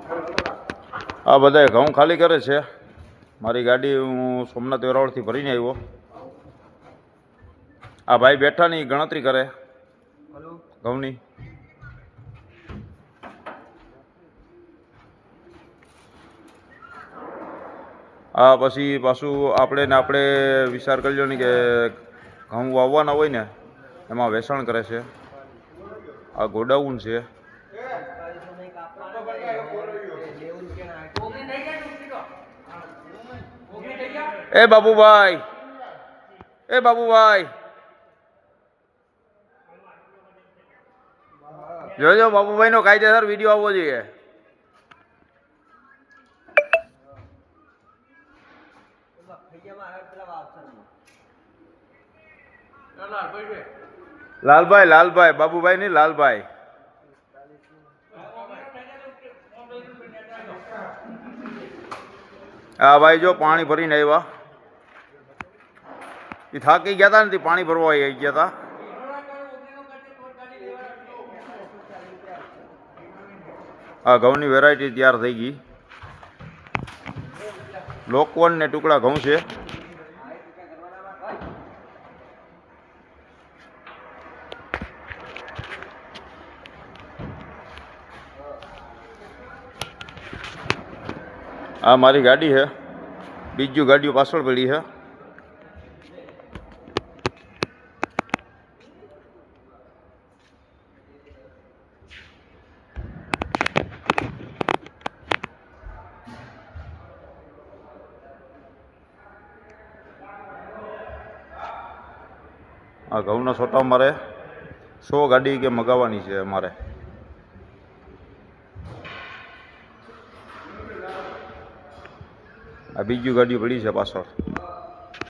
આ બધા ઘઉં ખાલી કરે છે. મારી ગાડી હું સોમનાથ વેરાવળથી ભરીને આવ્યો. આ ભાઈ બેઠાની ગણતરી કરે ઘઉંની. આ પછી પાછું આપણે વિચાર કરી લો ને કે ઘઉં વાવવાના હોય ને એમાં વેચાણ કરે છે. આ ગોડાઉન છે. એ બાબુભાઈ, એ બાબુભાઈ જોજો, બાબુભાઈ નો કાયદેસર વિડીયો આવવો જોઈએ. લાલભાઈ, લાલભાઈ, બાબુભાઈ ની લાલભાઈ. હા ભાઈ જો પાણી ભરીને આવ્યા. એ થાકી ગયા હતા ને પાણી ભરવા આવી ગયા હતા. આ ઘઉંની વેરાયટી તૈયાર થઈ ગઈ. લોકવન ને ટુકડા ઘઉં છે. આ મારી ગાડી છે. બીજું ગાડીઓ પાછળ પડી છે. આ ઘઉંના છોટા મારે 100 ગાડી કે મગાવવાની છે અમારે. આ બીજું ગાડી પડી છે પાછળ.